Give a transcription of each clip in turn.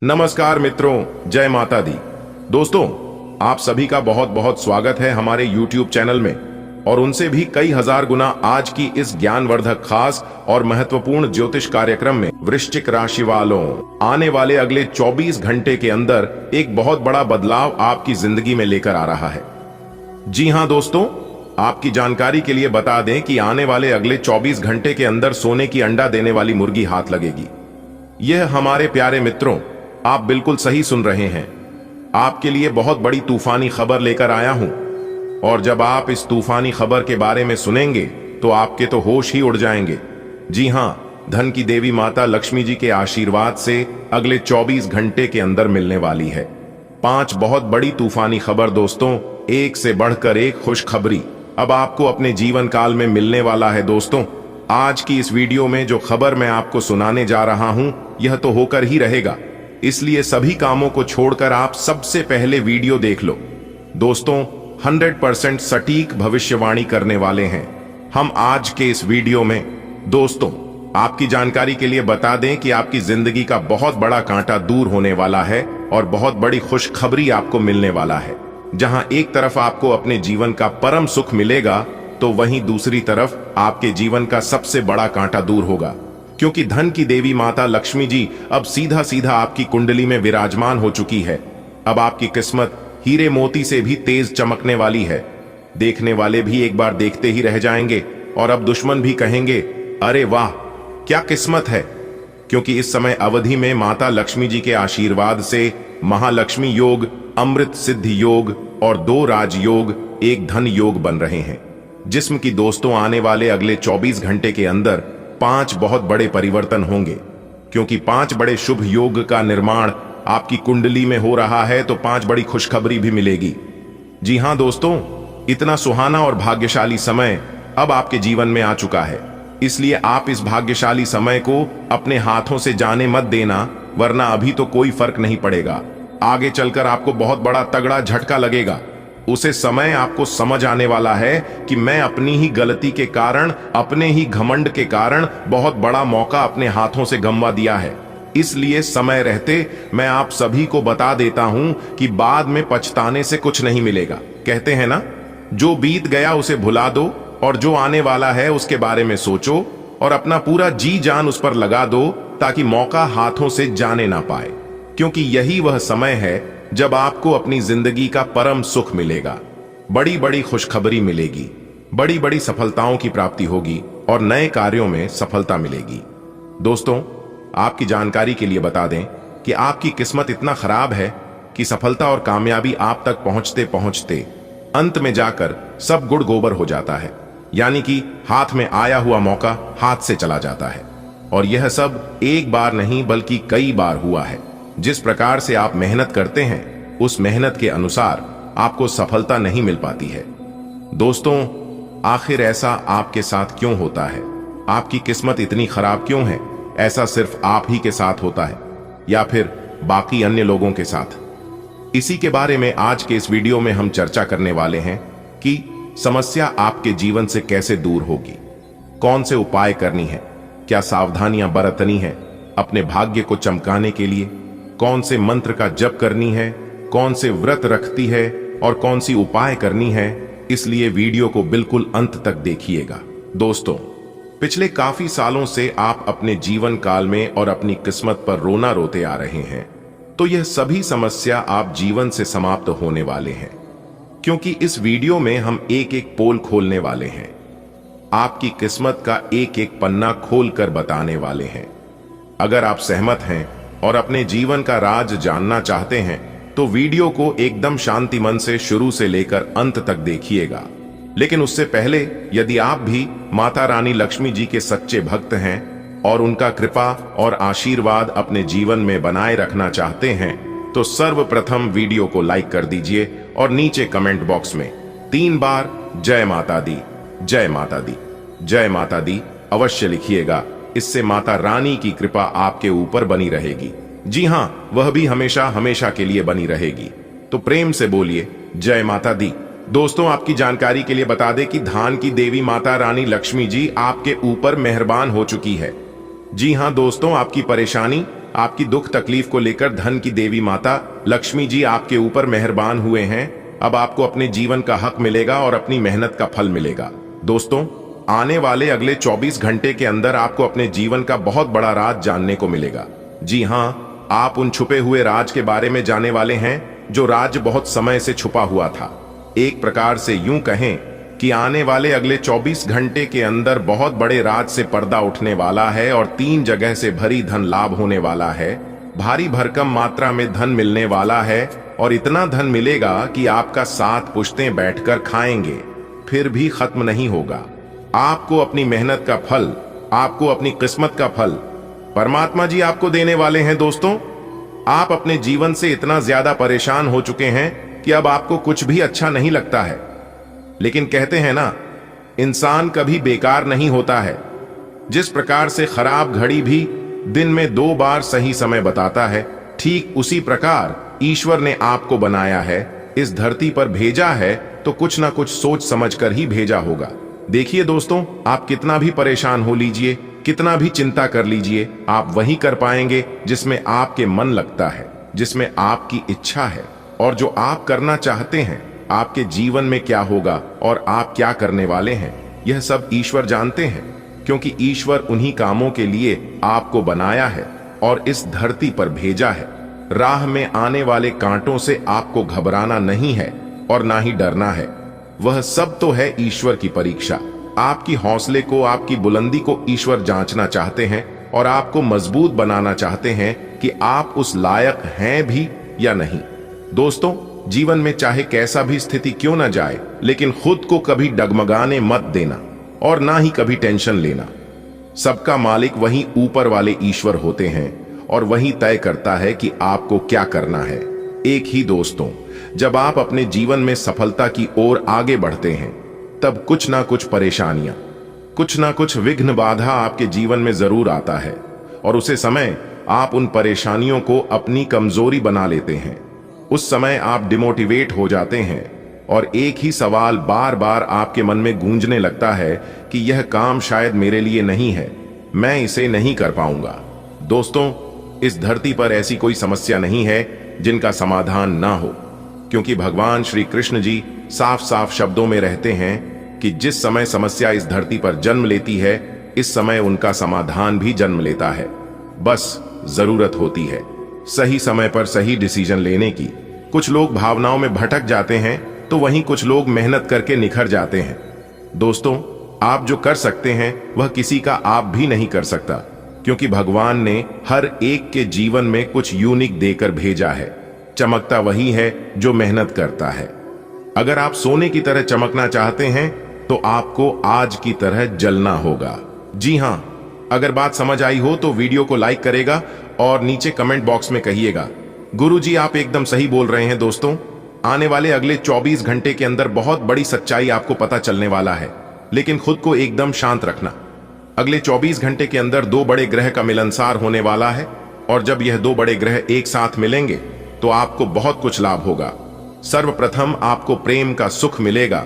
नमस्कार मित्रों, जय माता दी। दोस्तों, आप सभी का बहुत बहुत स्वागत है हमारे YouTube चैनल में और उनसे भी कई हजार गुना आज की इस ज्ञानवर्धक खास और महत्वपूर्ण ज्योतिष कार्यक्रम में वृश्चिक राशि वालों आने वाले अगले 24 घंटे के अंदर एक बहुत बड़ा बदलाव आपकी जिंदगी में लेकर आ रहा है। जी हां दोस्तों, आपकी जानकारी के लिए बता दें कि आने वाले अगले 24 घंटे के अंदर सोने की अंडा देने वाली मुर्गी हाथ लगेगी। यह हमारे प्यारे मित्रों, आप बिल्कुल सही सुन रहे हैं। आपके लिए बहुत बड़ी तूफानी खबर लेकर आया हूं और जब आप इस तूफानी खबर के बारे में सुनेंगे तो आपके तो होश ही उड़ जाएंगे। जी हां, धन की देवी माता लक्ष्मी जी के आशीर्वाद से अगले 24 घंटे के अंदर मिलने वाली है 5 बहुत बड़ी तूफानी खबर। दोस्तों, एक से बढ़कर एक खुशखबरी अब आपको अपने जीवन काल में मिलने वाला है। दोस्तों, आज की इस वीडियो में जो खबर मैं आपको सुनाने जा रहा हूं, यह तो होकर ही रहेगा, इसलिए सभी कामों को छोड़कर आप सबसे पहले वीडियो देख लो। दोस्तों, 100% सटीक भविष्यवाणी करने वाले हैं हम आज के इस वीडियो में। दोस्तों, आपकी जानकारी के लिए बता दें कि आपकी जिंदगी का बहुत बड़ा कांटा दूर होने वाला है और बहुत बड़ी खुशखबरी आपको मिलने वाला है। जहां एक तरफ आपको अपने जीवन का परम सुख मिलेगा, तो वहीं दूसरी तरफ आपके जीवन का सबसे बड़ा कांटा दूर होगा, क्योंकि धन की देवी माता लक्ष्मी जी अब सीधा सीधा आपकी कुंडली में विराजमान हो चुकी है। अब आपकी किस्मत हीरे मोती से भी तेज चमकने वाली है। देखने वाले भी एक बार देखते ही रह जाएंगे और अब दुश्मन भी कहेंगे, अरे वाह, क्या किस्मत है। क्योंकि इस समय अवधि में माता लक्ष्मी जी के आशीर्वाद से महालक्ष्मी योग, अमृत सिद्धि योग और 2 राजयोग एक धन योग बन रहे हैं, जिसम की दोस्तों आने वाले अगले 24 घंटे के अंदर 5 बहुत बड़े परिवर्तन होंगे। क्योंकि 5 बड़े शुभ योग का निर्माण आपकी कुंडली में हो रहा है, तो 5 बड़ी खुशखबरी भी मिलेगी। जी हां दोस्तों, इतना सुहाना और भाग्यशाली समय अब आपके जीवन में आ चुका है, इसलिए आप इस भाग्यशाली समय को अपने हाथों से जाने मत देना, वरना अभी तो कोई फर्क नहीं पड़ेगा, आगे चलकर आपको बहुत बड़ा तगड़ा झटका लगेगा। उसे समय आपको समझ आने वाला है कि मैं अपनी ही गलती के कारण, अपने ही घमंड के कारण बहुत बड़ा मौका अपने हाथों से गंवा दिया है। इसलिए समय रहते मैं आप सभी को बता देता हूं कि बाद में पछताने से कुछ नहीं मिलेगा। कहते हैं ना, जो बीत गया उसे भुला दो और जो आने वाला है उसके बारे में सोचो और अपना पूरा जी जान उस पर लगा दो, ताकि मौका हाथों से जाने ना पाए। क्योंकि यही वह समय है जब आपको अपनी जिंदगी का परम सुख मिलेगा, बड़ी बड़ी खुशखबरी मिलेगी, बड़ी बड़ी सफलताओं की प्राप्ति होगी और नए कार्यों में सफलता मिलेगी। दोस्तों, आपकी जानकारी के लिए बता दें कि आपकी किस्मत इतना खराब है कि सफलता और कामयाबी आप तक पहुंचते पहुंचते अंत में जाकर सब गुड़ गोबर हो जाता है, यानी कि हाथ में आया हुआ मौका हाथ से चला जाता है। और यह सब एक बार नहीं बल्कि कई बार हुआ है। जिस प्रकार से आप मेहनत करते हैं, उस मेहनत के अनुसार आपको सफलता नहीं मिल पाती है। दोस्तों, आखिर ऐसा आपके साथ क्यों होता है? आपकी किस्मत इतनी खराब क्यों है? ऐसा सिर्फ आप ही के साथ होता है या फिर बाकी अन्य लोगों के साथ? इसी के बारे में आज के इस वीडियो में हम चर्चा करने वाले हैं कि समस्या आपके जीवन से कैसे दूर होगी, कौन से उपाय करनी है, क्या सावधानियां बरतनी है अपने भाग्य को चमकाने के लिए, कौन से मंत्र का जप करनी है, कौन से व्रत रखती है और कौन सी उपाय करनी है। इसलिए वीडियो को बिल्कुल अंत तक देखिएगा। दोस्तों, पिछले काफी सालों से आप अपने जीवन काल में और अपनी किस्मत पर रोना रोते आ रहे हैं, तो यह सभी समस्या आप जीवन से समाप्त होने वाले हैं। क्योंकि इस वीडियो में हम एक एक पोल खोलने वाले हैं, आपकी किस्मत का एक एक पन्ना खोल कर बताने वाले हैं। अगर आप सहमत हैं और अपने जीवन का राज जानना चाहते हैं, तो वीडियो को एकदम शांति मन से शुरू से लेकर अंत तक देखिएगा। लेकिन उससे पहले, यदि आप भी माता रानी लक्ष्मी जी के सच्चे भक्त हैं और उनका कृपा और आशीर्वाद अपने जीवन में बनाए रखना चाहते हैं, तो सर्वप्रथम वीडियो को लाइक कर दीजिए और नीचे कमेंट बॉक्स में 3 बार जय माता दी, जय माता दी, जय माता दी अवश्य लिखिएगा। इससे माता रानी की कृपा आपके ऊपर बनी रहेगी। जी हां, वह भी हमेशा हमेशा के लिए बनी रहेगी। तो प्रेम से बोलिए जय माता दी। दोस्तों, आपकी जानकारी के लिए बता दें कि धान की देवी माता रानी लक्ष्मी जी आपके ऊपर मेहरबान हो चुकी है। जी हां दोस्तों, आपकी परेशानी आपकी दुख तकलीफ को लेकर धन की देवी माता लक्ष्मी जी आपके ऊपर मेहरबान हुए हैं। अब आपको अपने जीवन का हक मिलेगा और अपनी मेहनत का फल मिलेगा। दोस्तों, आने वाले अगले 24 घंटे के अंदर आपको अपने जीवन का बहुत बड़ा राज जानने को मिलेगा। जी हाँ, आप उन छुपे हुए राज के बारे में जानने वाले हैं जो राज बहुत समय से छुपा हुआ था। एक प्रकार से यूं कहें कि आने वाले अगले 24 घंटे के अंदर बहुत बड़े राज से पर्दा उठने वाला है और 3 जगह से भरी धन लाभ होने वाला है। भारी भरकम मात्रा में धन मिलने वाला है और इतना धन मिलेगा कि आपका 7 पुश्तें बैठकर खाएंगे, फिर भी खत्म नहीं होगा। आपको अपनी मेहनत का फल, आपको अपनी किस्मत का फल परमात्मा जी आपको देने वाले हैं। दोस्तों, आप अपने जीवन से इतना ज्यादा परेशान हो चुके हैं कि अब आपको कुछ भी अच्छा नहीं लगता है। लेकिन कहते हैं ना, इंसान कभी बेकार नहीं होता है। जिस प्रकार से खराब घड़ी भी दिन में 2 बार सही समय बताता है, ठीक उसी प्रकार ईश्वर ने आपको बनाया है, इस धरती पर भेजा है तो कुछ ना कुछ सोच समझ कर ही भेजा होगा। देखिए दोस्तों, आप कितना भी परेशान हो लीजिए, कितना भी चिंता कर लीजिए, आप वही कर पाएंगे जिसमें आपके मन लगता है, जिसमें आपकी इच्छा है। और जो आप करना चाहते हैं, आपके जीवन में क्या होगा और आप क्या करने वाले हैं, यह सब ईश्वर जानते हैं। क्योंकि ईश्वर उन्हीं कामों के लिए आपको बनाया है और इस धरती पर भेजा है। राह में आने वाले कांटों से आपको घबराना नहीं है और ना ही डरना है। वह सब तो है ईश्वर की परीक्षा। आपकी हौसले को, आपकी बुलंदी को ईश्वर जांचना चाहते हैं और आपको मजबूत बनाना चाहते हैं कि आप उस लायक हैं भी या नहीं। दोस्तों, जीवन में चाहे कैसा भी स्थिति क्यों ना जाए, लेकिन खुद को कभी डगमगाने मत देना और ना ही कभी टेंशन लेना। सबका मालिक वही ऊपर वाले ईश्वर होते हैं और वही तय करता है कि आपको क्या करना है। एक ही दोस्तों, जब आप अपने जीवन में सफलता की ओर आगे बढ़ते हैं, तब कुछ ना कुछ परेशानियां, कुछ ना कुछ विघ्न बाधा आपके जीवन में जरूर आता है और उसे समय आप उन परेशानियों को अपनी कमजोरी बना लेते हैं। उस समय आप डिमोटिवेट हो जाते हैं और एक ही सवाल बार बार आपके मन में गूंजने लगता है कि यह काम शायद मेरे लिए नहीं है, मैं इसे नहीं कर पाऊंगा। दोस्तों, इस धरती पर ऐसी कोई समस्या नहीं है जिनका समाधान ना हो, क्योंकि भगवान श्री कृष्ण जी साफ साफ शब्दों में रहते हैं कि जिस समय समस्या इस धरती पर जन्म लेती है, इस समय उनका समाधान भी जन्म लेता है। बस जरूरत होती है सही समय पर सही डिसीजन लेने की। कुछ लोग भावनाओं में भटक जाते हैं तो वहीं कुछ लोग मेहनत करके निखर जाते हैं। दोस्तों, आप जो कर सकते हैं वह किसी का आप भी नहीं कर सकता, क्योंकि भगवान ने हर एक के जीवन में कुछ यूनिक देकर भेजा है। चमकता वही है जो मेहनत करता है। अगर आप सोने की तरह चमकना चाहते हैं तो आपको आज की तरह जलना होगा। जी हां, अगर बात समझ आई हो तो वीडियो को लाइक करेगा और नीचे कमेंट बॉक्स में कहिएगा, गुरुजी आप एकदम सही बोल रहे हैं। दोस्तों, आने वाले अगले 24 घंटे के अंदर बहुत बड़ी सच्चाई आपको पता चलने वाला है, लेकिन खुद को एकदम शांत रखना। अगले 24 घंटे के अंदर 2 बड़े ग्रह का मिलनसार होने वाला है और जब यह 2 बड़े ग्रह एक साथ मिलेंगे तो आपको बहुत कुछ लाभ होगा। सर्वप्रथम आपको प्रेम का सुख मिलेगा,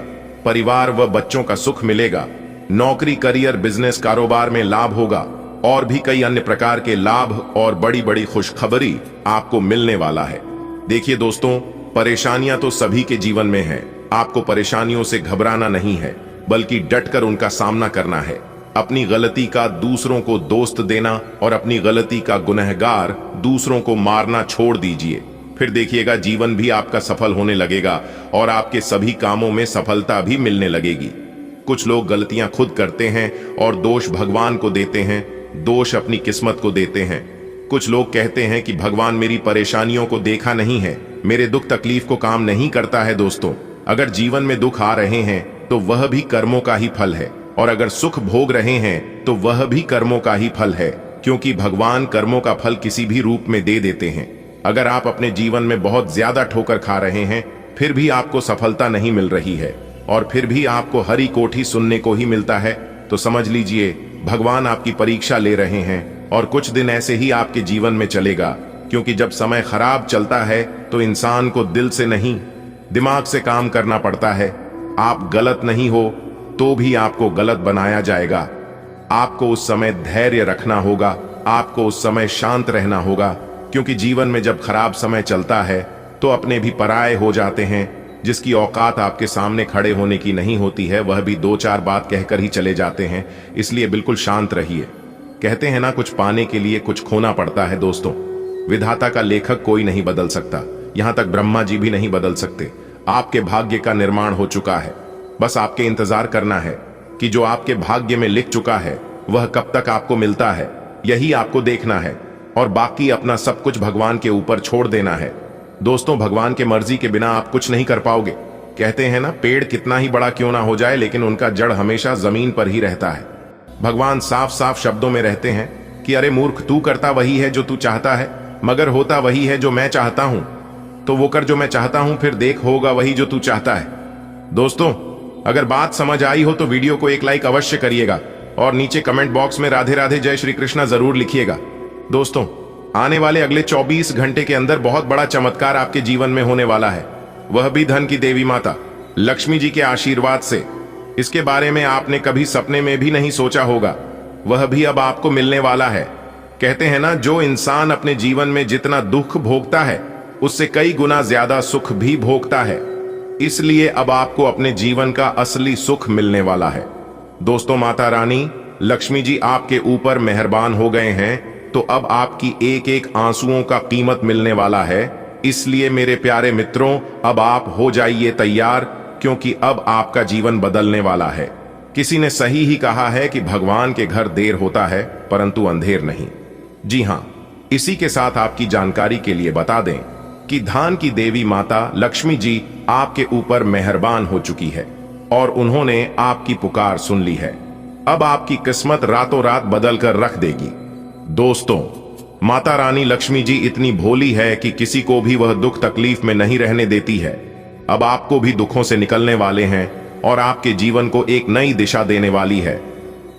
परिवार व बच्चों का सुख मिलेगा, नौकरी, करियर, बिजनेस, कारोबार में लाभ होगा और भी कई अन्य प्रकार के लाभ और बड़ी बड़ी खुशखबरी आपको मिलने वाला है। देखिए दोस्तों, परेशानियां तो सभी के जीवन में हैं। आपको परेशानियों से घबराना नहीं है, बल्कि डटकर उनका सामना करना है। अपनी गलती का दूसरों को दोस्त देना और अपनी गलती का गुनहगार दूसरों को मारना छोड़ दीजिए। फिर देखिएगा जीवन भी आपका सफल होने लगेगा और आपके सभी कामों में सफलता भी मिलने लगेगी। कुछ लोग गलतियां खुद करते हैं और दोष भगवान को देते हैं, दोष अपनी किस्मत को देते हैं। कुछ लोग कहते हैं कि भगवान मेरी परेशानियों को देखा नहीं है, मेरे दुख तकलीफ को काम नहीं करता है। दोस्तों, अगर जीवन में दुख आ रहे हैं तो वह भी कर्मों का ही फल है, और अगर सुख भोग रहे हैं तो वह भी कर्मों का ही फल है, क्योंकि भगवान कर्मों का फल किसी भी रूप में दे देते हैं। अगर आप अपने जीवन में बहुत ज्यादा ठोकर खा रहे हैं, फिर भी आपको सफलता नहीं मिल रही है और फिर भी आपको हरी कोठी सुनने को ही मिलता है, तो समझ लीजिए भगवान आपकी परीक्षा ले रहे हैं और कुछ दिन ऐसे ही आपके जीवन में चलेगा। क्योंकि जब समय खराब चलता है तो इंसान को दिल से नहीं, दिमाग से काम करना पड़ता है। आप गलत नहीं हो तो भी आपको गलत बनाया जाएगा। आपको उस समय धैर्य रखना होगा आपको उस समय शांत रहना होगा, क्योंकि जीवन में जब खराब समय चलता है तो अपने भी पराये हो जाते हैं। जिसकी औकात आपके सामने खड़े होने की नहीं होती है, वह भी दो चार बात कहकर ही चले जाते हैं। इसलिए बिल्कुल शांत रहिए। कहते हैं ना, कुछ पाने के लिए कुछ खोना पड़ता है। दोस्तों, विधाता का लेखक कोई नहीं बदल सकता, यहां तक ब्रह्मा जी भी नहीं बदल सकते। आपके भाग्य का निर्माण हो चुका है, बस आपके इंतजार करना है कि जो आपके भाग्य में लिख चुका है वह कब तक आपको मिलता है, यही आपको देखना है। और बाकी अपना सब कुछ भगवान के ऊपर छोड़ देना है। दोस्तों, भगवान के मर्जी के बिना आप कुछ नहीं कर पाओगे। कहते हैं ना, पेड़ कितना ही बड़ा क्यों ना हो जाए, लेकिन उनका जड़ हमेशा जमीन पर ही रहता है। भगवान साफ साफ शब्दों में रहते हैं कि अरे मूर्ख, तू करता वही है जो तू चाहता है, मगर होता वही है जो मैं चाहता हूं। तो वो कर जो मैं चाहता हूं, फिर देख होगा वही जो तू चाहता है। दोस्तों, अगर बात समझ आई हो तो वीडियो को एक लाइक अवश्य करिएगा और नीचे कमेंट बॉक्स में राधे राधे जय श्री कृष्णा जरूर लिखिएगा। दोस्तों, आने वाले अगले 24 घंटे के अंदर बहुत बड़ा चमत्कार आपके जीवन में होने वाला है, वह भी धन की देवी माता लक्ष्मी जी के आशीर्वाद से। इसके बारे में आपने कभी सपने में भी नहीं सोचा होगा, वह भी अब आपको मिलने वाला है। कहते हैं ना, जो इंसान अपने जीवन में जितना दुख भोगता है उससे कई गुना ज्यादा सुख भी भोगता है। इसलिए अब आपको अपने जीवन का असली सुख मिलने वाला है। दोस्तों, माता रानी लक्ष्मी जी आपके ऊपर मेहरबान हो गए हैं, तो अब आपकी एक एक आंसुओं का कीमत मिलने वाला है। इसलिए मेरे प्यारे मित्रों, अब आप हो जाइए तैयार, क्योंकि अब आपका जीवन बदलने वाला है। किसी ने सही ही कहा है कि भगवान के घर देर होता है परंतु अंधेर नहीं। जी हां, इसी के साथ आपकी जानकारी के लिए बता दें कि धन की देवी माता लक्ष्मी जी आपके ऊपर मेहरबान हो चुकी है और उन्होंने आपकी पुकार सुन ली है। अब आपकी किस्मत रातों रात बदल कर रख देगी। दोस्तों, माता रानी लक्ष्मी जी इतनी भोली है कि किसी को भी वह दुख तकलीफ में नहीं रहने देती है। अब आपको भी दुखों से निकलने वाले हैं और आपके जीवन को एक नई दिशा देने वाली है।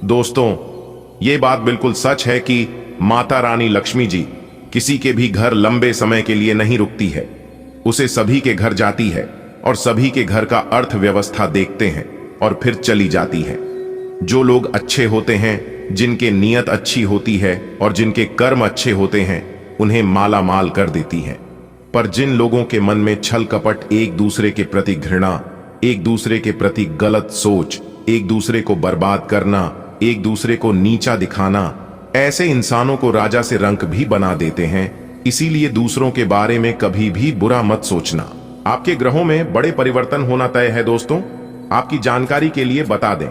दोस्तों, ये बात बिल्कुल सच है कि माता रानी लक्ष्मी जी किसी के भी घर लंबे समय के लिए नहीं रुकती है। उसे सभी के घर जाती है और सभी के घर का अर्थव्यवस्था देखते हैं और फिर चली जाती है। जो लोग अच्छे होते हैं, जिनके नीयत अच्छी होती है और जिनके कर्म अच्छे होते हैं, उन्हें माला माल कर देती है। पर जिन लोगों के मन में छल कपट, एक दूसरे के प्रति घृणा, एक दूसरे के प्रति गलत सोच, एक दूसरे को बर्बाद करना, एक दूसरे को नीचा दिखाना, ऐसे इंसानों को राजा से रंक भी बना देते हैं। इसीलिए दूसरों के बारे में कभी भी बुरा मत सोचना। आपके ग्रहों में बड़े परिवर्तन होना तय है। दोस्तों, आपकी जानकारी के लिए बता दें,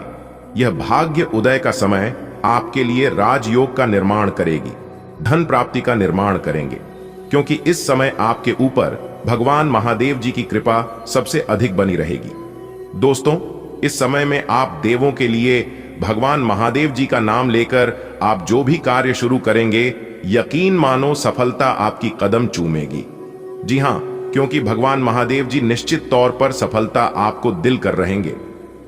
यह भाग्य उदय का समय आपके लिए राजयोग का निर्माण करेगी, धन प्राप्ति का निर्माण करेंगे, क्योंकि इस समय आपके ऊपर भगवान महादेव जी की कृपा सबसे अधिक बनी रहेगी। दोस्तों, इस समय में आप देवों के लिए भगवान महादेव जी का नाम लेकर आप जो भी कार्य शुरू करेंगे, यकीन मानो सफलता आपकी कदम चूमेगी। जी हां, क्योंकि भगवान महादेव जी निश्चित तौर पर सफलता आपको दिल कर रहेंगे।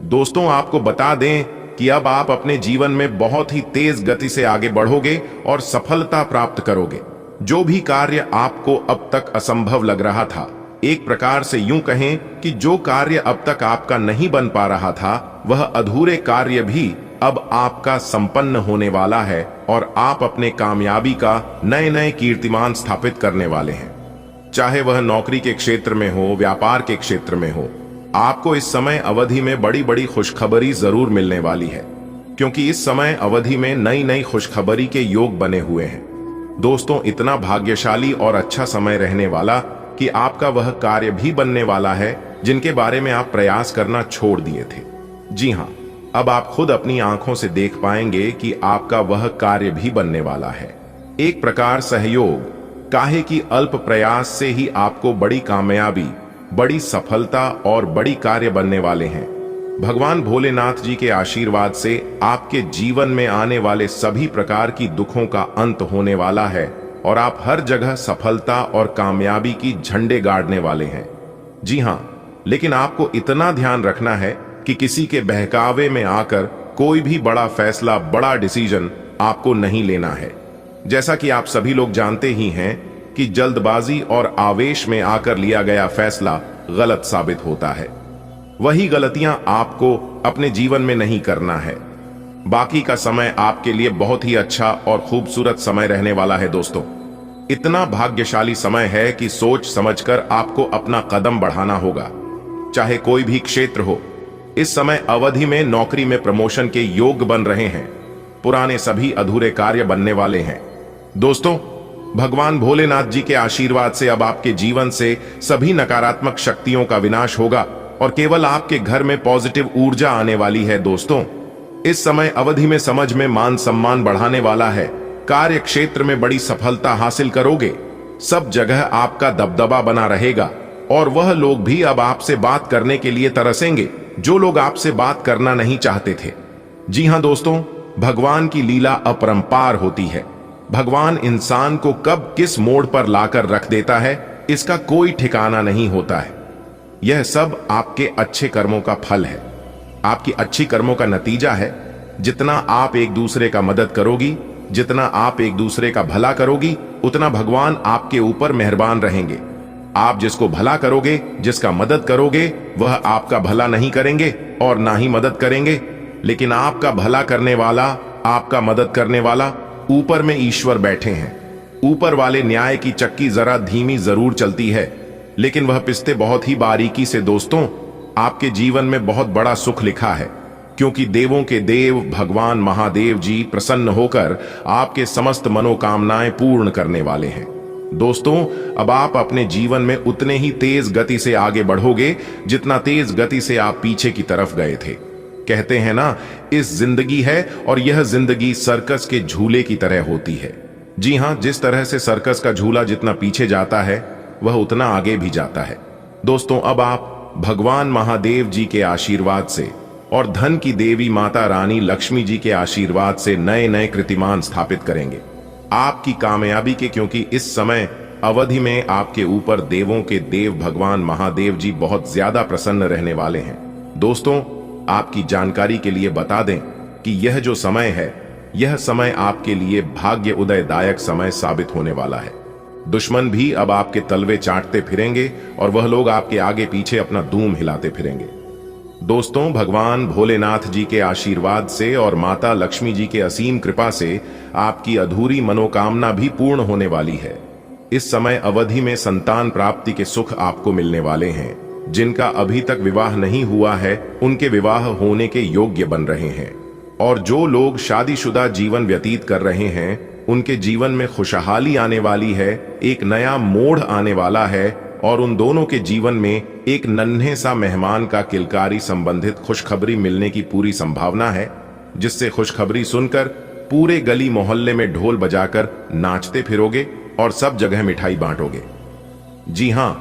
दोस्तों, आपको बता दें कि अब आप अपने जीवन में बहुत ही तेज गति से आगे बढ़ोगे और सफलता प्राप्त करोगे। जो भी कार्य आपको अब तक असंभव लग रहा था, एक प्रकार से यूं कहें कि जो कार्य अब तक आपका नहीं बन पा रहा था, वह अधूरे कार्य भी अब आपका संपन्न होने वाला है और आप अपने कामयाबी का नए नए कीर्तिमान स्थापित करने वाले हैं। चाहे वह नौकरी के क्षेत्र में हो, व्यापार के क्षेत्र में हो, आपको इस समय अवधि में बड़ी बड़ी खुशखबरी जरूर मिलने वाली है, क्योंकि इस समय अवधि में नई नई खुशखबरी के योग बने हुए हैं। दोस्तों, इतना भाग्यशाली और अच्छा समय रहने वाला कि आपका वह कार्य भी बनने वाला है जिनके बारे में आप प्रयास करना छोड़ दिए थे। जी हां, अब आप खुद अपनी आंखों से देख पाएंगे कि आपका वह कार्य भी बनने वाला है। एक प्रकार सहयोग, काहे की अल्प प्रयास से ही आपको बड़ी कामयाबी, बड़ी सफलता और बड़ी कार्य बनने वाले हैं। भगवान भोलेनाथ जी के आशीर्वाद से आपके जीवन में आने वाले सभी प्रकार की दुखों का अंत होने वाला है और आप हर जगह सफलता और कामयाबी की झंडे गाड़ने वाले हैं। जी हां, लेकिन आपको इतना ध्यान रखना है कि किसी के बहकावे में आकर कोई भी बड़ा फैसला, बड़ा डिसीजन आपको नहीं लेना है। जैसा कि आप सभी लोग जानते ही हैं कि जल्दबाजी और आवेश में आकर लिया गया फैसला गलत साबित होता है। वही गलतियां आपको अपने जीवन में नहीं करना है। बाकी का समय आपके लिए बहुत ही अच्छा और खूबसूरत समय रहने वाला है दोस्तों। इतना भाग्यशाली समय है कि सोच समझकर आपको अपना कदम बढ़ाना होगा, चाहे कोई भी क्षेत्र हो। इस समय अवधि में नौकरी में प्रमोशन के योग बन रहे हैं, पुराने सभी अधूरे कार्य बनने वाले हैं। दोस्तों, भगवान भोलेनाथ जी के आशीर्वाद से अब आपके जीवन से सभी नकारात्मक शक्तियों का विनाश होगा और केवल आपके घर में पॉजिटिव ऊर्जा आने वाली है। दोस्तों, इस समय अवधि में समझ में मान सम्मान बढ़ाने वाला है, कार्य क्षेत्र में बड़ी सफलता हासिल करोगे, सब जगह आपका दबदबा बना रहेगा और वह लोग भी अब आपसे बात करने के लिए तरसेंगे जो लोग आपसे बात करना नहीं चाहते थे। जी हां दोस्तों, भगवान की लीला अपरंपार होती है। भगवान इंसान को कब किस मोड़ पर लाकर रख देता है, इसका कोई ठिकाना नहीं होता है। यह सब आपके अच्छे कर्मों का फल है, आपकी अच्छी कर्मों का नतीजा है। जितना आप एक दूसरे का मदद करोगी, जितना आप एक दूसरे का भला करोगी, उतना भगवान आपके ऊपर मेहरबान रहेंगे। आप जिसको भला करोगे, जिसका मदद करोगे, वह आपका भला नहीं करेंगे और ना ही मदद करेंगे। लेकिन आपका भला करने वाला, आपका मदद करने वाला, ऊपर में ईश्वर बैठे हैं। ऊपर वाले न्याय की चक्की जरा धीमी जरूर चलती है, लेकिन वह पिसते बहुत ही बारीकी से। दोस्तों, आपके जीवन में बहुत बड़ा सुख लिखा है, क्योंकि देवों के देव भगवान महादेव जी प्रसन्न होकर आपके समस्त मनोकामनाएं पूर्ण करने वाले हैं। दोस्तों, अब आप अपने जीवन में उतने ही तेज गति से आगे बढ़ोगे जितना तेज गति से आप पीछे की तरफ गए थे। कहते हैं ना, इस जिंदगी है और यह जिंदगी सर्कस के झूले की तरह होती है। जी हां, जिस तरह से सर्कस का झूला जितना पीछे जाता है, वह उतना आगे भी जाता है। दोस्तों, अब आप भगवान महादेव जी के आशीर्वाद से और धन की देवी माता रानी लक्ष्मी जी के आशीर्वाद से नए नए कीर्तिमान स्थापित करेंगे आपकी कामयाबी के, क्योंकि इस समय अवधि में आपके ऊपर देवों के देव भगवान महादेव जी बहुत ज्यादा प्रसन्न रहने वाले हैं। दोस्तों, आपकी जानकारी के लिए बता दें कि यह जो समय है, यह समय आपके लिए भाग्य उदयदायक समय साबित होने वाला है। दुश्मन भी अब आपके तलवे चाटते फिरेंगे और वह लोग आपके आगे पीछे अपना धूम हिलाते फिरेंगे। दोस्तों, भगवान भोलेनाथ जी के आशीर्वाद से और माता लक्ष्मी जी के असीम कृपा से आपकी अधूरी मनोकामना भी पूर्ण होने वाली है। इस समय अवधि में संतान प्राप्ति के सुख आपको मिलने वाले हैं। जिनका अभी तक विवाह नहीं हुआ है, उनके विवाह होने के योग्य बन रहे हैं, और जो लोग शादीशुदा जीवन व्यतीत कर रहे हैं, उनके जीवन में खुशहाली आने वाली है, एक नया मोड़ आने वाला है और उन दोनों के जीवन में एक नन्हे सा मेहमान का किलकारी संबंधित खुशखबरी मिलने की पूरी संभावना है, जिससे खुशखबरी सुनकर पूरे गली मोहल्ले में ढोल बजाकर नाचते फिरोगे और सब जगह मिठाई बांटोगे। जी हां,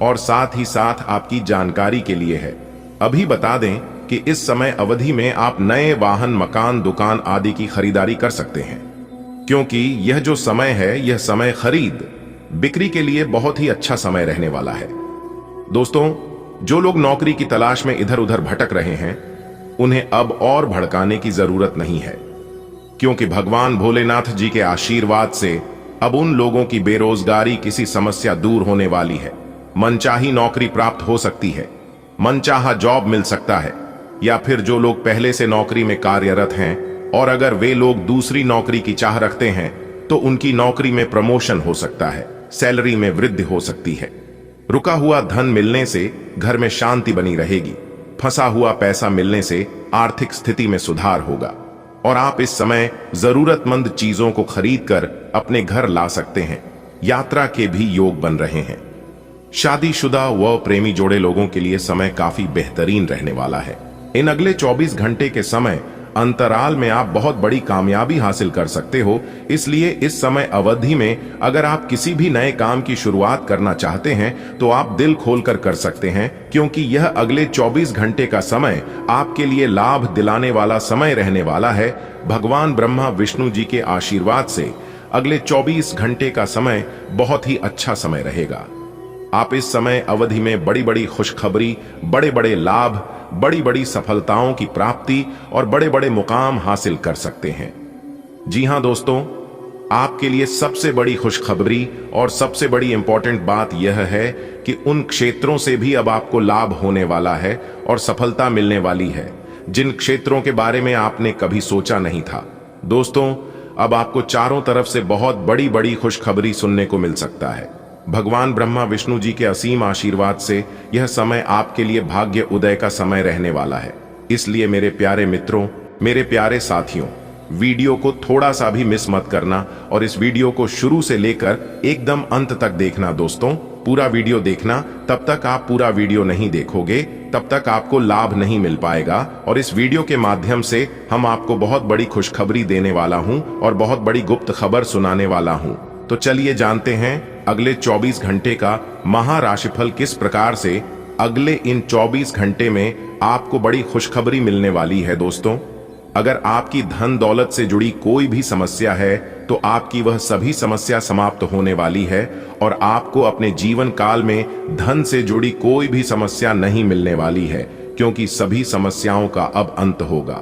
और साथ ही साथ आपकी जानकारी के लिए है, अभी बता दें कि इस समय अवधि में आप नए वाहन, मकान, दुकान आदि की खरीदारी कर सकते हैं, क्योंकि यह जो समय है, यह समय खरीद बिक्री के लिए बहुत ही अच्छा समय रहने वाला है। दोस्तों, जो लोग नौकरी की तलाश में इधर उधर भटक रहे हैं, उन्हें अब और भड़काने की जरूरत नहीं है, क्योंकि भगवान भोलेनाथ जी के आशीर्वाद से अब उन लोगों की बेरोजगारी किसी समस्या दूर होने वाली है। मनचाही नौकरी प्राप्त हो सकती है, मनचाहा जॉब मिल सकता है, या फिर जो लोग पहले से नौकरी में कार्यरत हैं और अगर वे लोग दूसरी नौकरी की चाह रखते हैं, तो उनकी नौकरी में प्रमोशन हो सकता है, सैलरी में वृद्धि हो सकती है। रुका हुआ धन मिलने से घर में शांति बनी रहेगी, फंसा हुआ पैसा मिलने से आर्थिक स्थिति में सुधार होगा और आप इस समय जरूरतमंद चीजों को खरीदकर अपने घर ला सकते हैं। यात्रा के भी योग बन रहे हैं। शादीशुदा व प्रेमी जोड़े लोगों के लिए समय काफी बेहतरीन रहने वाला है। इन अगले 24 घंटे के समय अंतराल में आप बहुत बड़ी कामयाबी हासिल कर सकते हो। इसलिए इस समय अवधि में अगर आप किसी भी नए काम की शुरुआत करना चाहते हैं तो आप दिल खोलकर कर सकते हैं, क्योंकि यह अगले 24 घंटे का समय आपके लिए लाभ दिलाने वाला समय रहने वाला है। भगवान ब्रह्मा विष्णु जी के आशीर्वाद से अगले 24 घंटे का समय बहुत ही अच्छा समय रहेगा। आप इस समय अवधि में बड़ी बड़ी खुशखबरी, बड़े बड़े लाभ, बड़ी बड़ी सफलताओं की प्राप्ति और बड़े बड़े मुकाम हासिल कर सकते हैं। जी हां दोस्तों, आपके लिए सबसे बड़ी खुशखबरी और सबसे बड़ी इंपॉर्टेंट बात यह है कि उन क्षेत्रों से भी अब आपको लाभ होने वाला है और सफलता मिलने वाली है जिन क्षेत्रों के बारे में आपने कभी सोचा नहीं था। दोस्तों, अब आपको चारों तरफ से बहुत बड़ी बड़ी खुशखबरी सुनने को मिल सकता है। भगवान ब्रह्मा विष्णु जी के असीम आशीर्वाद से यह समय आपके लिए भाग्य उदय का समय रहने वाला है। इसलिए मेरे प्यारे मित्रों, मेरे प्यारे साथियों, वीडियो को थोड़ा सा भी मिस मत करना और इस वीडियो को शुरू से लेकर एकदम अंत तक देखना। दोस्तों, पूरा वीडियो देखना। तब तक आप पूरा वीडियो नहीं देखोगे तब तक आपको लाभ नहीं मिल पाएगा। और इस वीडियो के माध्यम से हम आपको बहुत बड़ी खुशखबरी देने वाला हूं और बहुत बड़ी गुप्त खबर सुनाने वाला हूं। तो चलिए जानते हैं अगले 24 घंटे का महाराशिफल किस प्रकार से अगले इन 24 घंटे में आपको बड़ी खुशखबरी मिलने वाली है। दोस्तों, अगर आपकी धन दौलत से जुड़ी कोई भी समस्या है तो आपकी वह सभी समस्या समाप्त होने वाली है और आपको अपने जीवन काल में धन से जुड़ी कोई भी समस्या नहीं मिलने वाली है, क्योंकि सभी समस्याओं का अब अंत होगा।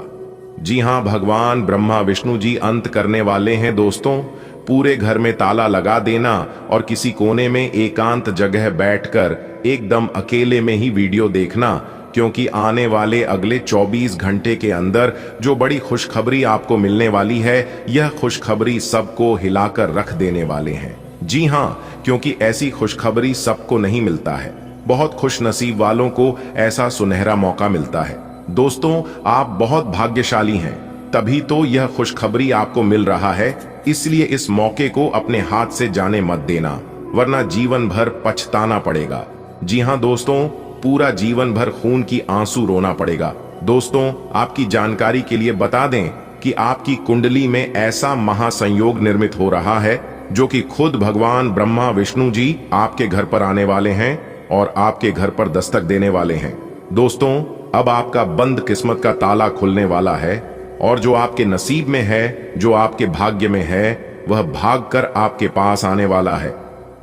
जी हां, भगवान ब्रह्मा विष्णु जी अंत करने वाले हैं। दोस्तों, पूरे घर में ताला लगा देना और किसी कोने में एकांत जगह बैठकर एकदम अकेले में ही वीडियो देखना, क्योंकि आने वाले अगले 24 घंटे के अंदर जो बड़ी खुशखबरी आपको मिलने वाली है, यह खुशखबरी सबको हिलाकर रख देने वाले हैं। जी हां, क्योंकि ऐसी खुशखबरी सबको नहीं मिलता है। बहुत खुश नसीब वालों को ऐसा सुनहरा मौका मिलता है। दोस्तों, आप बहुत भाग्यशाली हैं, तभी तो यह खुशखबरी आपको मिल रहा है। इसलिए इस मौके को अपने हाथ से जाने मत देना, वरना जीवन भर पछताना पड़ेगा। जी हां दोस्तों, पूरा जीवन भर खून की आंसू रोना पड़ेगा। दोस्तों, आपकी जानकारी के लिए बता दें कि आपकी कुंडली में ऐसा महासंयोग निर्मित हो रहा है जो कि खुद भगवान ब्रह्मा विष्णु जी आपके घर पर आने वाले हैं और आपके घर पर दस्तक देने वाले हैं। दोस्तों, अब आपका बंद किस्मत का ताला खुलने वाला है और जो आपके नसीब में है, जो आपके भाग्य में है, वह भागकर आपके पास आने वाला है।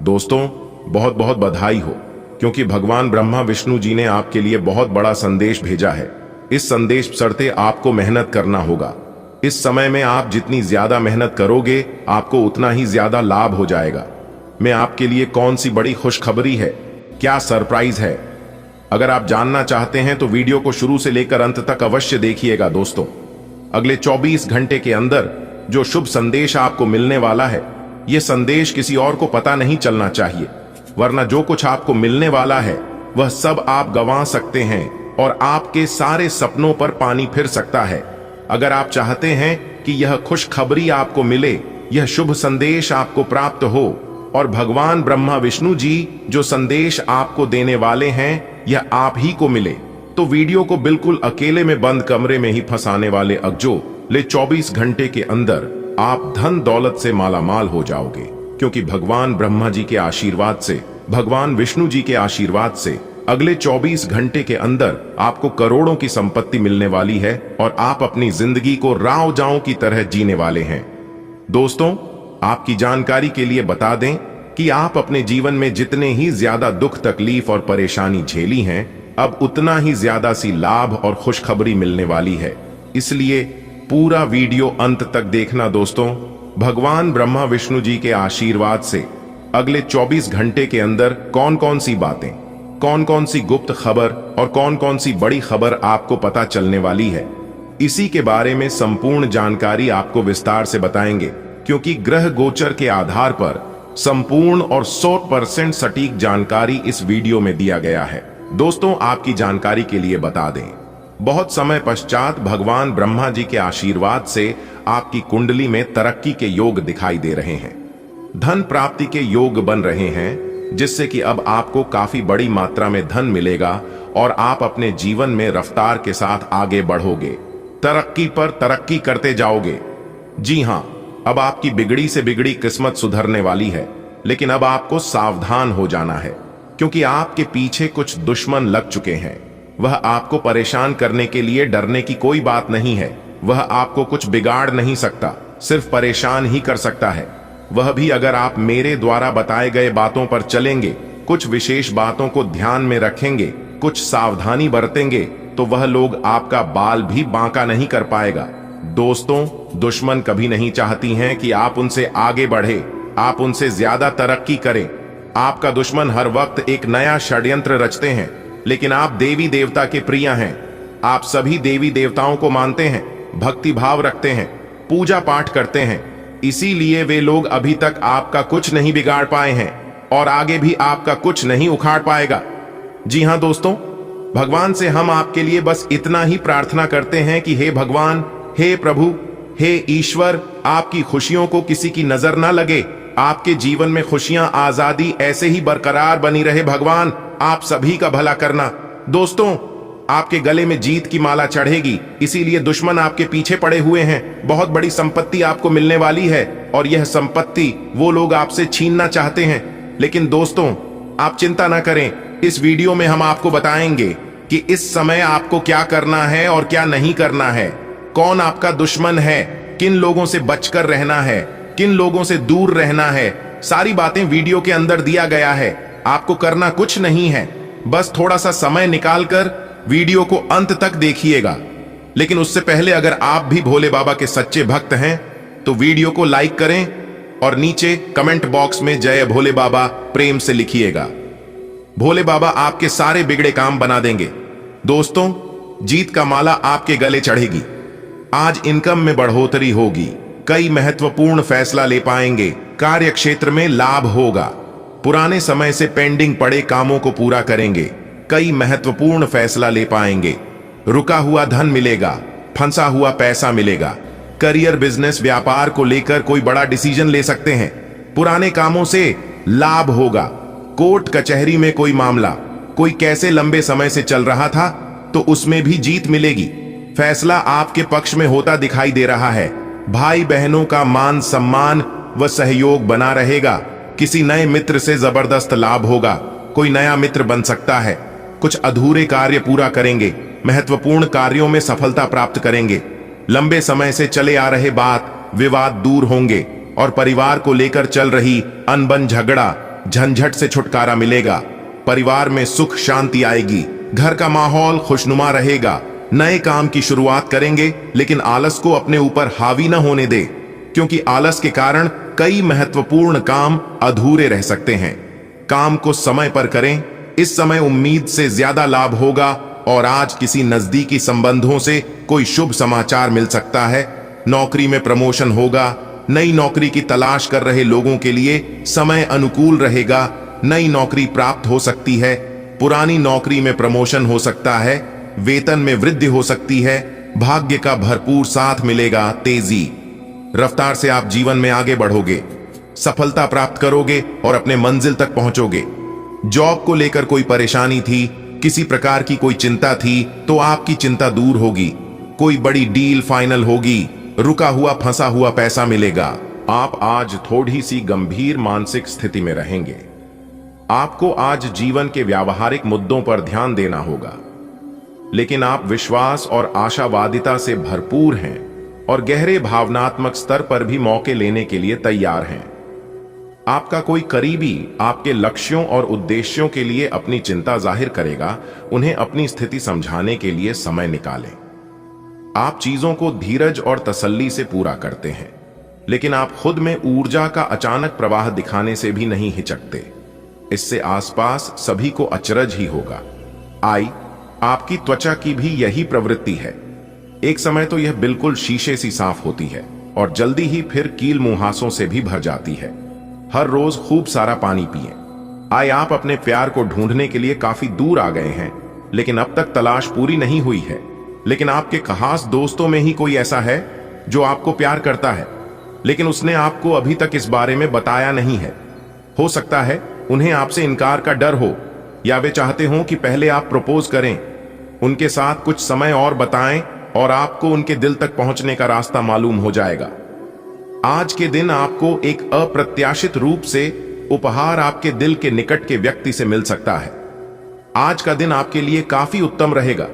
दोस्तों, बहुत बहुत बधाई हो, क्योंकि भगवान ब्रह्मा विष्णु जी ने आपके लिए बहुत बड़ा संदेश भेजा है। इस संदेश चलते आपको मेहनत करना होगा। इस समय में आप जितनी ज्यादा मेहनत करोगे, आपको उतना ही ज्यादा लाभ हो जाएगा। मैं आपके लिए कौन सी बड़ी खुशखबरी है, क्या सरप्राइज है, अगर आप जानना चाहते हैं तो वीडियो को शुरू से लेकर अंत तक अवश्य देखिएगा। दोस्तों, अगले 24 घंटे के अंदर जो शुभ संदेश आपको मिलने वाला है, यह संदेश किसी और को पता नहीं चलना चाहिए, वरना जो कुछ आपको मिलने वाला है वह सब आप गंवा सकते हैं और आपके सारे सपनों पर पानी फिर सकता है। अगर आप चाहते हैं कि यह खुशखबरी आपको मिले, यह शुभ संदेश आपको प्राप्त हो और भगवान ब्रह्मा विष्णु जी जो संदेश आपको देने वाले हैं यह आप ही को मिले, तो वीडियो को बिल्कुल अकेले में बंद कमरे में ही फंसाने वाले अगले 24 घंटे के अंदर आप धन दौलत से मालामाल हो जाओगे, क्योंकि भगवान ब्रह्मा जी के आशीर्वाद से, भगवान विष्णु जी के आशीर्वाद से अगले 24 घंटे के अंदर आपको करोड़ों की संपत्ति मिलने वाली है और आप अपनी जिंदगी को राव जाओं की तरह जीने वाले हैं। दोस्तों, आपकी जानकारी के लिए बता दें कि आप अपने जीवन में जितने ही ज्यादा दुख तकलीफ और परेशानी झेली हैं, अब उतना ही ज्यादा सी लाभ और खुशखबरी मिलने वाली है। इसलिए पूरा वीडियो अंत तक देखना। दोस्तों, भगवान ब्रह्मा विष्णु जी के आशीर्वाद से अगले 24 घंटे के अंदर कौन कौन सी बातें, कौन कौन सी गुप्त खबर और कौन कौन सी बड़ी खबर आपको पता चलने वाली है, इसी के बारे में संपूर्ण जानकारी आपको विस्तार से बताएंगे, क्योंकि ग्रह गोचर के आधार पर संपूर्ण और 100% सटीक जानकारी इस वीडियो में दिया गया है। दोस्तों, आपकी जानकारी के लिए बता दें, बहुत समय पश्चात भगवान ब्रह्मा जी के आशीर्वाद से आपकी कुंडली में तरक्की के योग दिखाई दे रहे हैं। धन प्राप्ति के योग बन रहे हैं, जिससे कि अब आपको काफी बड़ी मात्रा में धन मिलेगा और आप अपने जीवन में रफ्तार के साथ आगे बढ़ोगे, तरक्की पर तरक्की करते जाओगे। जी हां, अब आपकी बिगड़ी से बिगड़ी किस्मत सुधरने वाली है, लेकिन अब आपको सावधान हो जाना है, क्योंकि आपके पीछे कुछ दुश्मन लग चुके हैं। वह आपको परेशान करने के लिए डरने की कोई बात नहीं है। वह आपको कुछ बिगाड़ नहीं सकता, सिर्फ परेशान ही कर सकता है। वह भी अगर आप मेरे द्वारा बताए गए बातों पर चलेंगे, कुछ विशेष बातों को ध्यान में रखेंगे, कुछ सावधानी बरतेंगे, तो वह लोग आपका बाल भी बांका नहीं कर पाएगा। दोस्तों, दुश्मन कभी नहीं चाहती हैं कि आप उनसे आगे बढ़े, आप उनसे ज्यादा तरक्की करें। आपका दुश्मन हर वक्त एक नया षड्यंत्र रचते हैं, लेकिन आप देवी देवता के प्रिय हैं। आप सभी देवी देवताओं को मानते हैं, भक्ति भाव रखते हैं, पूजा पाठ करते हैं, इसीलिए वे लोग अभी तक आपका कुछ नहीं बिगाड़ पाए हैं और आगे भी आपका कुछ नहीं उखाड़ पाएगा। जी हां दोस्तों, भगवान से हम आपके लिए बस इतना ही प्रार्थना करते हैं कि हे भगवान, हे प्रभु, हे ईश्वर, आपकी खुशियों को किसी की नजर ना लगे, आपके जीवन में खुशियां, आजादी ऐसे ही बरकरार बनी रहे। भगवान आप सभी का भला करना। दोस्तों, आपके गले में जीत की माला चढ़ेगी, इसीलिए दुश्मन आपके पीछे पड़े हुए हैं। बहुत बड़ी संपत्ति आपको मिलने वाली है और यह संपत्ति वो लोग आपसे छीनना चाहते हैं। लेकिन दोस्तों, आप चिंता ना करें, इस वीडियो में हम आपको बताएंगे कि इस समय आपको क्या करना है और क्या नहीं करना है, कौन आपका दुश्मन है, किन लोगों से बचकर रहना है, किन लोगों से दूर रहना है। सारी बातें वीडियो के अंदर दिया गया है। आपको करना कुछ नहीं है, बस थोड़ा सा समय निकालकर वीडियो को अंत तक देखिएगा। लेकिन उससे पहले अगर आप भी भोले बाबा के सच्चे भक्त हैं तो वीडियो को लाइक करें और नीचे कमेंट बॉक्स में जय भोले बाबा प्रेम से लिखिएगा। भोले बाबा आपके सारे बिगड़े काम बना देंगे। दोस्तों, जीत का माला आपके गले चढ़ेगी। आज इनकम में बढ़ोतरी होगी, कई महत्वपूर्ण फैसला ले पाएंगे, कार्य क्षेत्र में लाभ होगा, पुराने समय से पेंडिंग पड़े कामों को पूरा करेंगे, कई महत्वपूर्ण फैसला ले पाएंगे, रुका हुआ धन मिलेगा, फंसा हुआ पैसा मिलेगा, करियर, बिजनेस, व्यापार को लेकर कोई बड़ा डिसीजन ले सकते हैं, पुराने कामों से लाभ होगा, कोर्ट कचहरी में कोई मामला, कोई कैसे लंबे समय से चल रहा था तो उसमें भी जीत मिलेगी, फैसला आपके पक्ष में होता दिखाई दे रहा है, भाई बहनों का मान सम्मान व सहयोग बना रहेगा, किसी नए मित्र से जबरदस्त लाभ होगा, कोई नया मित्र बन सकता है, कुछ अधूरे कार्य पूरा करेंगे, महत्वपूर्ण कार्यों में सफलता प्राप्त करेंगे, लंबे समय से चले आ रहे बात विवाद दूर होंगे और परिवार को लेकर चल रही अनबन झगड़ा झंझट से छुटकारा मिलेगा, परिवार में सुख शांति आएगी, घर का माहौल खुशनुमा रहेगा, नए काम की शुरुआत करेंगे, लेकिन आलस को अपने ऊपर हावी न होने दे, क्योंकि आलस के कारण कई महत्वपूर्ण काम अधूरे रह सकते हैं। काम को समय पर करें, इस समय उम्मीद से ज्यादा लाभ होगा और आज किसी नजदीकी संबंधों से कोई शुभ समाचार मिल सकता है, नौकरी में प्रमोशन होगा, नई नौकरी की तलाश कर रहे लोगों के लिए समय अनुकूल रहेगा, नई नौकरी प्राप्त हो सकती है, पुरानी नौकरी में प्रमोशन हो सकता है, वेतन में वृद्धि हो सकती है, भाग्य का भरपूर साथ मिलेगा, तेजी रफ्तार से आप जीवन में आगे बढ़ोगे, सफलता प्राप्त करोगे और अपने मंजिल तक पहुंचोगे। जॉब को लेकर कोई परेशानी थी, किसी प्रकार की कोई चिंता थी तो आपकी चिंता दूर होगी, कोई बड़ी डील फाइनल होगी, रुका हुआ फंसा हुआ पैसा मिलेगा। आप आज थोड़ी सी गंभीर मानसिक स्थिति में रहेंगे। आपको आज जीवन के व्यावहारिक मुद्दों पर ध्यान देना होगा, लेकिन आप विश्वास और आशावादिता से भरपूर हैं और गहरे भावनात्मक स्तर पर भी मौके लेने के लिए तैयार हैं। आपका कोई करीबी आपके लक्ष्यों और उद्देश्यों के लिए अपनी चिंता जाहिर करेगा, उन्हें अपनी स्थिति समझाने के लिए समय निकालें। आप चीजों को धीरज और तसल्ली से पूरा करते हैं, लेकिन आप खुद में ऊर्जा का अचानक प्रवाह दिखाने से भी नहीं हिचकते, इससे आसपास सभी को अचरज ही होगा। आपकी त्वचा की भी यही प्रवृत्ति है। एक समय तो यह बिल्कुल शीशे सी साफ होती है और जल्दी ही फिर कील मुहासों से भी भर जाती है। हर रोज खूब सारा पानी पिएं। आप अपने प्यार को ढूंढने के लिए काफी दूर आ गए हैं, लेकिन अब तक तलाश पूरी नहीं हुई है। लेकिन आपके खास दोस्तों में ही कोई ऐसा है जो आपको प्यार करता है, लेकिन उसने आपको अभी तक इस बारे में बताया नहीं है। हो सकता है उन्हें आपसे इनकार का डर हो, या वे चाहते हो कि पहले आप प्रपोज करें, उनके साथ कुछ समय और बताएं और आपको उनके दिल तक पहुंचने का रास्ता मालूम हो जाएगा। आज के दिन आपको एक अप्रत्याशित रूप से उपहार आपके दिल के निकट के व्यक्ति से मिल सकता है। आज का दिन आपके लिए काफी उत्तम रहेगा।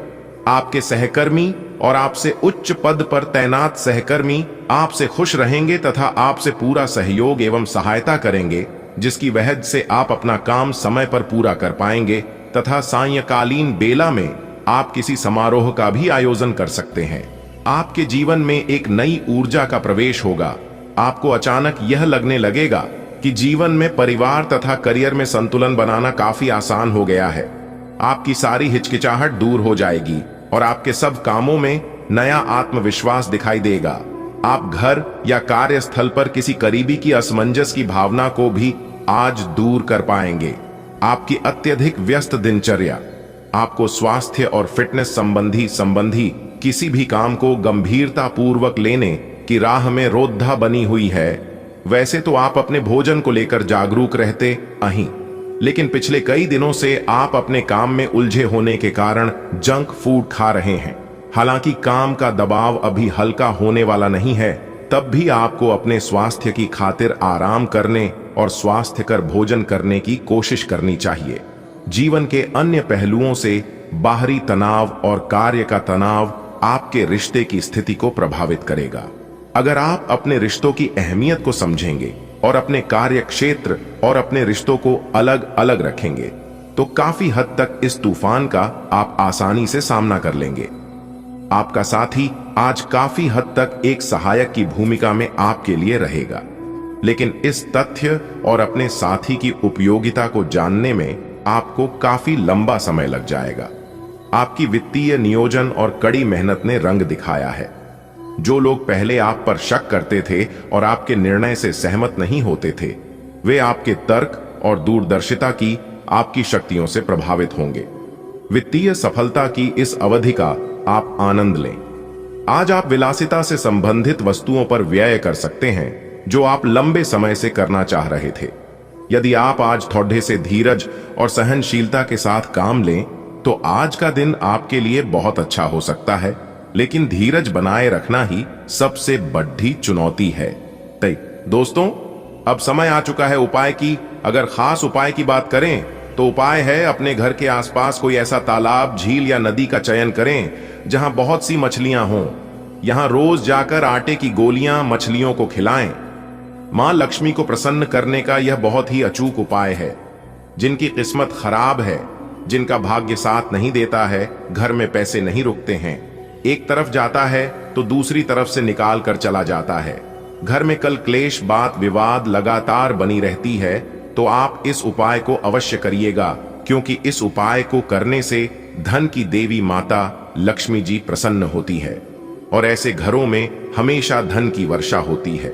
आपके सहकर्मी और आपसे उच्च पद पर तैनात सहकर्मी आपसे खुश रहेंगे तथा आपसे पूरा सहयोग एवं सहायता करेंगे, जिसकी वजह से आप अपना काम समय पर पूरा कर पाएंगे तथा सायंकालीन बेला में आप किसी समारोह का भी आयोजन कर सकते हैं। आपके जीवन में एक नई ऊर्जा का प्रवेश होगा। आपको अचानक यह लगने लगेगा कि जीवन में परिवार तथा करियर में संतुलन बनाना काफी आसान हो गया है। आपकी सारी हिचकिचाहट दूर हो जाएगी और आपके सब कामों में नया आत्मविश्वास दिखाई देगा। आप घर या कार्यस्थल पर किसी करीबी की असमंजस की भावना को भी आज दूर कर पाएंगे। आपकी अत्यधिक व्यस्त दिनचर्या आपको स्वास्थ्य और फिटनेस संबंधी किसी भी काम को गंभीरता पूर्वक लेने की राह में रोधा बनी हुई है। वैसे तो आप अपने भोजन को लेकर जागरूक रहते अहीं, लेकिन पिछले कई दिनों से आप अपने काम में उलझे होने के कारण जंक फूड खा रहे हैं। हालांकि काम का दबाव अभी हल्का होने वाला नहीं है, तब भी आपको अपने स्वास्थ्य की खातिर आराम करने और स्वास्थ्यकर भोजन करने की कोशिश करनी चाहिए। जीवन के अन्य पहलुओं से बाहरी तनाव और कार्य का तनाव आपके रिश्ते की स्थिति को प्रभावित करेगा। अगर आप अपने रिश्तों की अहमियत को समझेंगे और अपने कार्य क्षेत्र और अपने रिश्तों को अलग अलग रखेंगे, तो काफी हद तक इस तूफान का आप आसानी से सामना कर लेंगे। आपका साथी आज काफी हद तक एक सहायक की भूमिका में आपके लिए रहेगा, लेकिन इस तथ्य और अपने साथी की उपयोगिता को जानने में आपको काफी लंबा समय लग जाएगा। आपकी वित्तीय नियोजन और कड़ी मेहनत ने रंग दिखाया है। जो लोग पहले आप पर शक करते थे और आपके निर्णय से सहमत नहीं होते थे, वे आपके तर्क और दूरदर्शिता की आपकी शक्तियों से प्रभावित होंगे। वित्तीय सफलता की इस अवधि का आप आनंद लें। आज आप विलासिता से संबंधित वस्तुओं पर व्यय कर सकते हैं जो आप लंबे समय से करना चाह रहे थे। यदि आप आज थोड़े से धीरज और सहनशीलता के साथ काम लें, तो आज का दिन आपके लिए बहुत अच्छा हो सकता है, लेकिन धीरज बनाए रखना ही सबसे बड़ी चुनौती है। दोस्तों, अब समय आ चुका है उपाय की। अगर खास उपाय की बात करें तो उपाय है अपने घर के आसपास कोई ऐसा तालाब, झील या नदी का चयन करें जहां बहुत सी मछलियां हों। यहां रोज जाकर आटे की गोलियां मछलियों को खिलाएं। मां लक्ष्मी को प्रसन्न करने का यह बहुत ही अचूक उपाय है। जिनकी किस्मत खराब है, जिनका भाग्य साथ नहीं देता है, घर में पैसे नहीं रुकते हैं, एक तरफ जाता है तो दूसरी तरफ से निकाल कर चला जाता है, घर में कल क्लेश, बात विवाद लगातार बनी रहती है, तो आप इस उपाय को अवश्य करिएगा, क्योंकि इस उपाय को करने से धन की देवी माता लक्ष्मी जी प्रसन्न होती है और ऐसे घरों में हमेशा धन की वर्षा होती है।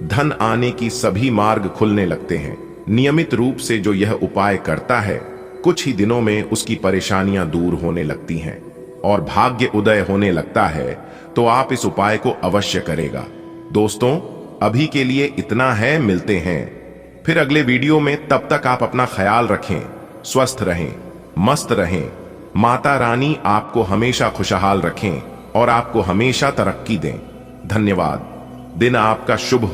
धन आने की सभी मार्ग खुलने लगते हैं। नियमित रूप से जो यह उपाय करता है, कुछ ही दिनों में उसकी परेशानियां दूर होने लगती हैं और भाग्य उदय होने लगता है। तो आप इस उपाय को अवश्य करेगा। दोस्तों, अभी के लिए इतना है। मिलते हैं फिर अगले वीडियो में। तब तक आप अपना ख्याल रखें, स्वस्थ रहें, मस्त रहें। माता रानी आपको हमेशा खुशहाल रखें और आपको हमेशा तरक्की दें। धन्यवाद। दिन आपका शुभ हो।